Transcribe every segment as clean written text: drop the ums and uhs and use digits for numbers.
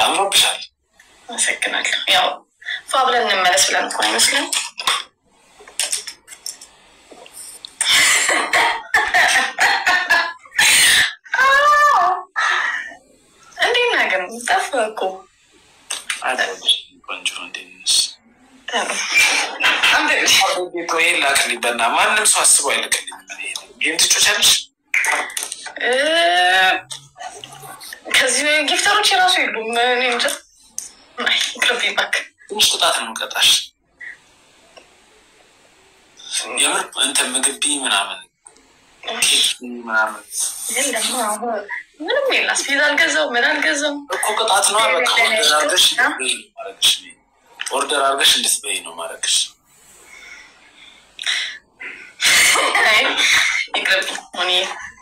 አምሮብሻል አመሰግናለሁ ያው ፋብለን እንመለስ ብለን እኮ አይመስልም እንዴት ነገር ተፈኩ አዳሽ ቆንጆ እንደነስ አንዴ ቆይ ላክልኝና ማንንም ሰው አስቦ አይልክልኝም ጌም ትጮቻለሽ ከዚህ ጊፍተሮች ራሱ ይሉም እኔ እንጃ አይ ክረቢባክ ትንሽ ቁጣት ነው ቀጣሽ የምር አንተ ምግቢ ምናምን ምናምን የለም ምንም የለም ስፒዛል ገዛው ምን አልገዛው እኮ ቅጣት ነው በቃ ኦርደር አድርገሽ እንድትበይ ነው ማረክሽ አይ ይቅርብ ሆኔ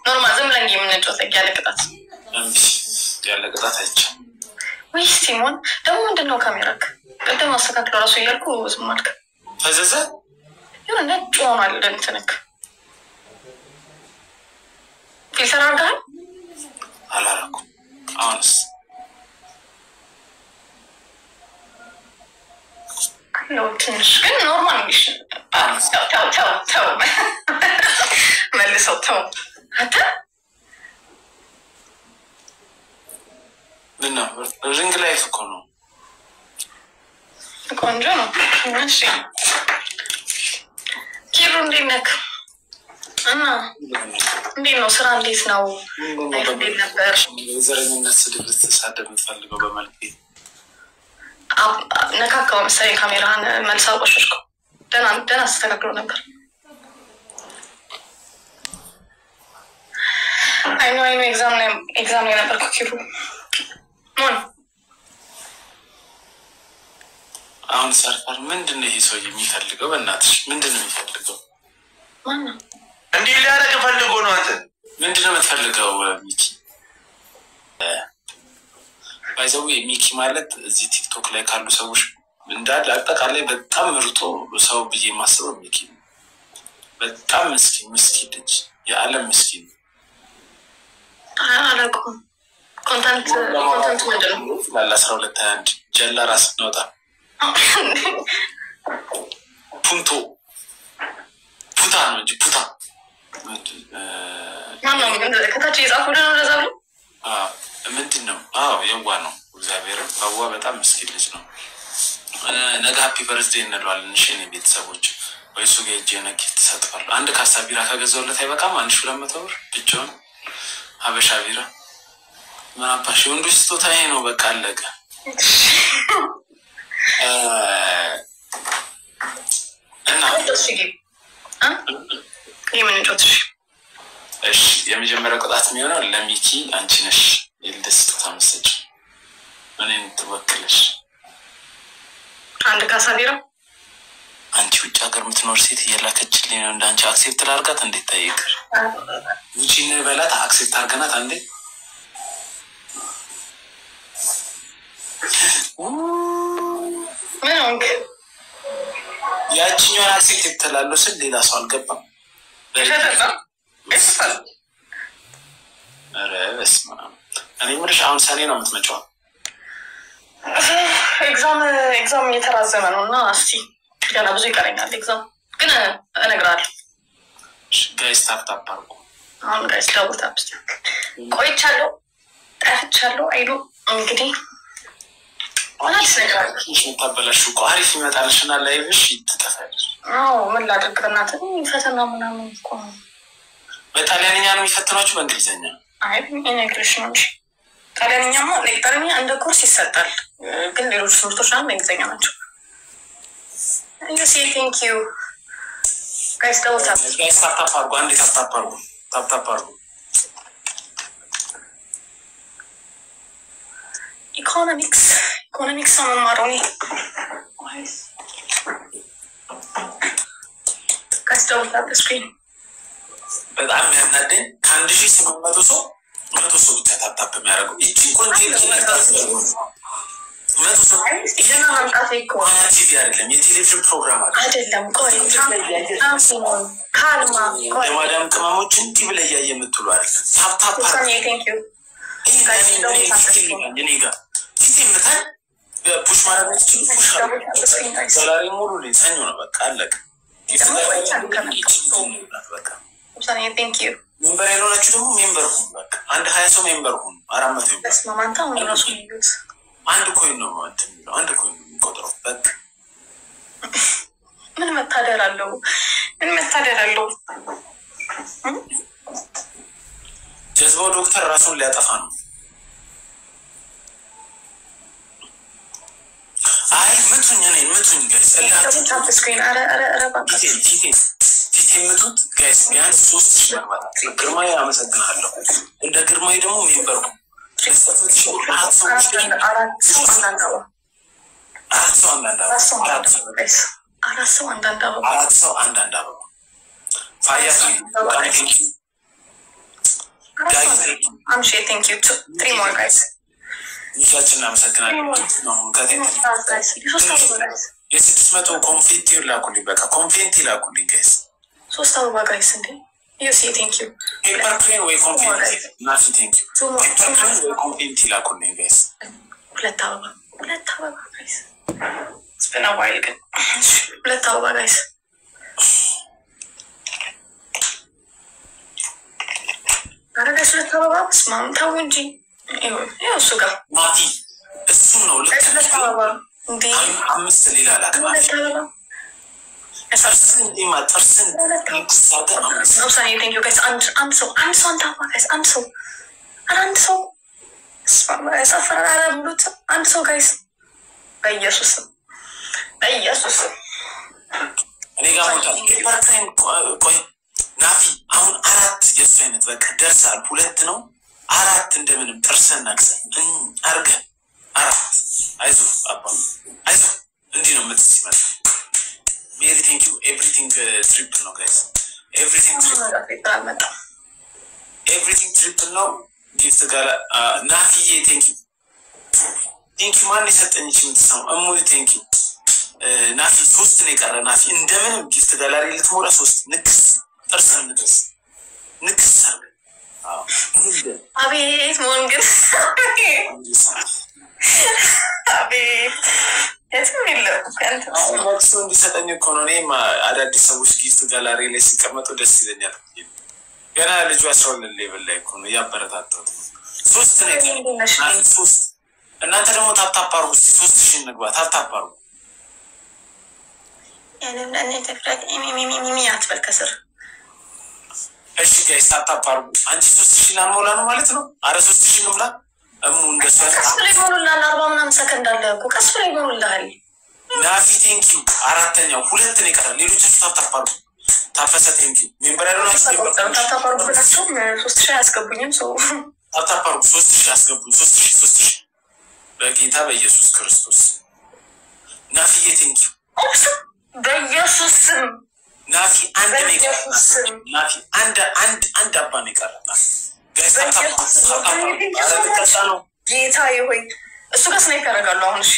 ኖርማል ዝም ብለን የምንጮተክ ያለ ቅጣት አይቻልም ወይ ሲሞን ደግሞ ምንድነው ካሜራክ ቀደም አስተካክሎ ራሱ እያልኩ ዝም አልክ ፈዘዘ የሆነ ነጭ ሆኗል እንትንክ ፊልተር አድርገሃል አላረኩም አሁንስ ነው ትንሽ ግን ኖርማል ነሽ ተው መልሰው ተው አታ ምን ነው ሪንግ ላይፍ እኮ ነው ቆንጆ ነው እሺ ኪሩ እንዴት ነህ እና እንዴት ነው ስራ እንዴት ነው እንዴት ነበር ዘረኝነት ስድብ ልትሳደብ የምትፈልገው በመልክ ነካካው መሰለኝ ካሜራህን መልሳው ቆሽሽኩ ደህና አስተካክሎ ነበር አይ ኖ ኤግዛም ላይ ነበር ኪሩ ሞን አሁን ሰርፈር ምንድነው ይሄ ሰው የሚፈልገው በእናትሽ ምንድነው የሚፈልገው ማን እንዴ ሊያረግ ፈልጎ ነው አንተ ምንድነው የምትፈልገው ሚኪ ባይዘው ሚኪ ማለት እዚህ ቲክቶክ ላይ ካሉ ሰዎች እንዳለ አጠቃላይ በጣም ምርጡ ሰው ብዬ ማስበው ሚኪ በጣም ምስኪን ልጅ የዓለም ምስኪን አላውቅም ኮንተንት ምንድነው ላላ 12 አንድ ጀላ ራስ ነውጣ ፑታ ነው እንጂ ፑታ ማነው ከታች የጻፈው ነው ለዛው ምንድነው የዋ ነው እግዚአብሔር ባዋ በጣም ምስኪን ልጅ ነው ነገ ሃፒ በርዝዴይ እንለዋለን እሺ ነው ቤተሰቦች ወይሱ ገጄ ነክ ተሰጥቷል አንድ ካሳ ቢራ ካገዛውለት አይበቃም 1200 ብር ብቻውን ሀበሻ ቢራ ማባሽ ወንዱ ስጦታዬ ነው በቃ አለቀ እና የምን ጮትሽ እሺ የመጀመሪያው ቅጣት የሚሆነው ለሚኪ አንቺ ነሽ የልደስታ መስጭ እኔን ትወክለሽ አንድ ካሳ ቢራ አንቺ ውጭ ሀገር የምትኖር ሴት እየላከችልኝ ነው እንዳንቺ አክሴፕት ላርጋት እንዴት ታይቀር ውጪን በላት አክሴፕት አርገናት አንዴ ምንክ ያቺኛው አክሴፕት ተላለው ስል ሌላ ሰው አልገባም አረ በስመ አብ እኔ ምንሽ አሁን ሰኔ ነው የምትመጪው ኤግዛም እየተራዘመ ነውና እስቲ ገና ብዙ ይቀረኛል ኤግዛም ግን እነግራለሁ ጋይስ ታፕ አርጉ አሁን ጋይስ ታፕ ቆይቻለሁ ጠፍቻለሁ አይዶ እንግዲህ አላስ ነገርሽ ታበላሹ አሪፍ ይመጣልሽና ላይቭሽ ይተጠፋልሽ ምን ላድርግናት ፈተና ምናምን እኮ በጣሊያንኛ ነው የሚፈትናችሁ በእንግሊዘኛ አይ እንግሊሽ ነው ጣሊያንኛማ ለጣሊያንኛ እንደ ኮርስ ይሰጣል ግን ሌሎች ትምህርቶች አሁን በእንግሊዘኛ ናቸው you say thank you guys tap አርጉ አንዴ ታፕ አርጉ ኢኮኖሚክስ ማማሮኒ guys tap the screen በጣም ያናደኝ 1800 ሰው 100 ሰው ተታታፕ የሚያደርገው እቺ ኮንቴንት መቶ ሰው ይሄን ማምጣት ይቆያል ቲቪ አይደለም የቴሌቪዥን ፕሮግራም አይደለም ቆይ ካልማ ቆይ የማዳም ቅመሞች እንዲህ ብለ ያየ የምትሉ አይደል ታፕ thank you ፑሽ ማድረግ ፑሽ ዛሬ ሙሉ ሊታኙ ነው በቃ አለቀ። ሜምበር ያልሆናችሁ ደግሞ ሜምበር ሁኑ። በቃ አንድ 20 ሰው ሜምበር ሁኑ። 400 አንድ ኮይን ነው ማለት ነው። አንድ ኮይን ነው የሚቆጥረው በቃ ምን መታደር አለው? ምን መታደር አለው? ጀዝባው ዶክተር ራሱን ሊያጠፋ ነው። አይ ምቱኝ ነኝ ምቱኝ ጋይስ ታፕ ስክሪን አረ ባካ ምቱት ጋይስ ቢያንስ 3000 ማለት ግርማይ አመሰግናለሁ። እንደ ግርማይ ደግሞ ሜምበር ነው። አራት ሰው አንዳንድ አበባ ፋያስ ይቻችን አመሰግናለሁ። የ600 ኮንፌንቲ ላኩልኝ። በቃ ኮንፌንቲ ላኩልኝ ጋይስ 3 አበባ ጋይስ እንዴ ዩሲ ቴንክ ዩ ፔፐር ክሬን ወይ ኮንፌንቲ ናፊ ቴንክ ዩ ፔፐር ክሬን ወይ ኮንፌንቲ ላኩልኝ ጋይስ 2 አበባ ጋይስ ስፔና ዋይል ግን 2 አበባ ጋይስ አረጋሽ 2 አበባ ስማም ታው እንጂ ይኸው እሱ ጋር ማቲ እሱ ነው ልክ 2 አበባ እንዴ 5 ሌላ ላከማሽ እርሰን ዲማ ተርሰን ንክሳተ አምስት ነው ሳይ ቴንክ ዩ ጋይስ አንድ ሰው አንድ ጋይስ አንድ ሰው ሰፈራ አረብሉት አንድ ሰው ጋይስ በኢየሱስ እኔ ጋር ሞታ ፔፐርታይም ቆይ ናፊ አሁን 4 የሱ አይነት በቃ ደርሳል። 2 ነው 4 እንደምንም ተርሰን ናክሰን አርገ 4 አይዞ አባ አይዞ እንዲህ ነው የምትስመት ሜሪ ቴንክ ዩ ኤቭሪቲንግ ትሪፕል ነው ጋይስ ኤቭሪቲንግ ትሪፕል ነው ጊፍት ጋር ናፊዬ ቴንክ ዩ ማን የሰጠኝ የምትሰማው እሙይ ቴንክ ዩ ናፊ 3 ነው የቀረ ናፊ እንደምንም ጊፍት ጋላሪ ልትሞላ 3 ንክስ ተርሰን ንክስ አቤት ሞንግስ አቤት ማክሱ እንዲሰጠኝ እኮ ነው። እኔም አዳዲስ ሰዎች ጊፍት ጋላሪ ላይ ሲቀመጡ ደስ ይለኛል። ገና ልጁ 12 ሌቭል ላይ እኮ ነው ያበረታታው። 3 ነው የቀረው 3 እናንተ ደግሞ ታፕታፓሩ 3000 እንግባ ታፕታፓሩ እኔ ተፍራት ሚሚ አትበል ከስር እሺ ጋይስ ታፕታፓሩ አንቺ 3000 ላሞላ ነው ማለት ነው። አረ 3000 ነው ብላ እሙ እንደሷ ከስፍሬ ሞሉላል 40 ምናምን ሰከንድ አለ እኮ ከስፍሬ ሞሉላል ናፊ ቴንክ ዩ 4ኛው 2 ነው የቀረው። ሌሎች ታፕታፓሩ ታፈሰ ቴንክ ዩ ሜምበር ያለናችሁ ታፕታፓሩ ብላችሁ 3000 ያስገቡኝም ሰው ታፕታፓሩ 3000 ያስገቡኝ 3000 በጌታ በኢየሱስ ክርስቶስ ናፊዬ ቴንክ ዩ በኢየሱስ ስም ናፊ አንድ ነው የቀረው። ናፊ አንድ አባ ነው የቀረው። ጋይስ ታፕታፓሩ ጌታ ይሁን እሱ ጋር ስናይፕ ያደርጋሉ። አሁን እሺ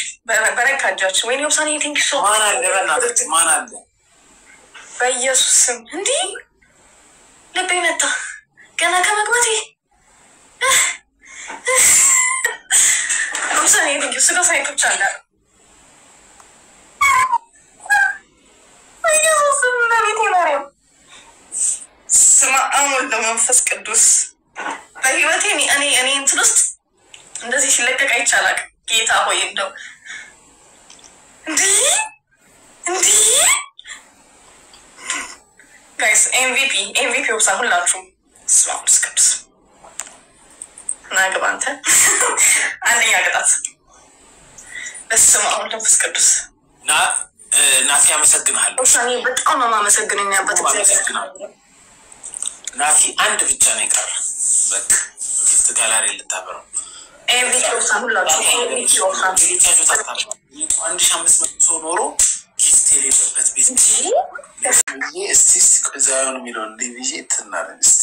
በረካጃችን ወይኔ ውሳኔ ቴንክ ዩ ሶ ማን አለ በእናትህ ማን አለ በኢየሱስ ስም እንዴ ልቤ መታ ገና ከመግባቴ ውሳኔ ቴንክ ዩ እሱ ጋር ስናይፕ ብቻ አለ በኢየሱስ ስም ለቤቴ ማርያም ስማ አሁን ለመንፈስ ቅዱስ በህይወቴ እኔ እንትን ውስጥ እንደዚህ ሲለቀቅ አይቻላል። ጌታ ሆይ እንደው እንዲህ ጋይስ ኤምቪፒ ውሳ ሁላችሁም ስማምስ ቅዱስ ናግባ አንተ አንደኛ ቅጣት በስመ አብ ወመንፈስ ቅዱስ ናፊ አመሰግናለሁ። እኔ በጣም ነው የማመሰግነው ያበት እግዚአብሔር ናፊ አንድ ብቻ ነው የቀረ በቃ ጊፍት ጋላሪ ልታበረው ኤምቪፒ ውሳ ሁላችሁም ኤምቪፒ ውሳ 1500 ኖሮ ጊፍት የሌለበት ቤት እስቲ ዛሬውን የሚለውን ዲቪጂ ትናለን እስቲ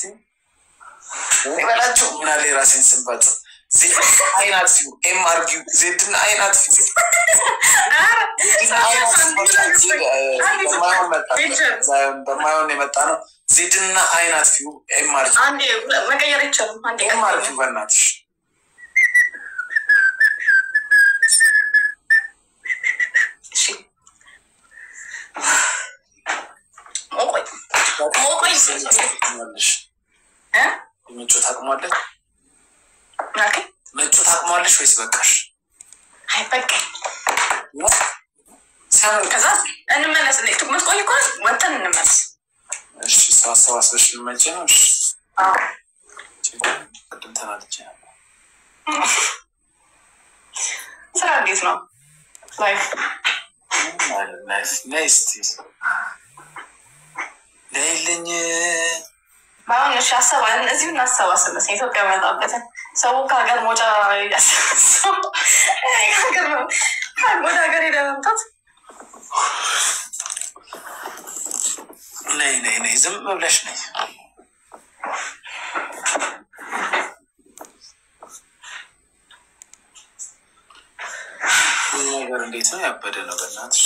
ወላችሁ ምን አለ ራሴን ስንባጽ ዜድ አይናት ፊው ኤምአርጊው ዜድና አይናት ፊው በማይሆን የመጣ ነው። ዜድና አይናት ፊው ኤምአርጊው አንዴ መቀየር ይቻላል። አንዴ ኤምአርጊው በእናትሽ ሞቆይ መጮት አቅሟለች መጮት አቅሟለች ወይስ በቃሽ? አይ በቃ ከዛ እንመለስ። ትኩመት ቆይ እኮ ወጥተን እንመለስ። እሺ ሰዋሰዋስበሽ ልመጪ ነው? እሺ ቅድም ተናድጄ ነበር። ስራ እንዴት ነው? ላይፍ ናይስቲ ለይልኝ ባሁን እሺ አሰባን እዚሁ እናሰባስብ ኢትዮጵያ መጣበትን ሰው ከሀገር ሞጫ ያሰባሰው ሀገር ነው ወደ ሀገር ሄደ መምጣት ነይ ዝም ብለሽ ነይ ነገር እንዴት ነው? ያበደ ነው በእናትሽ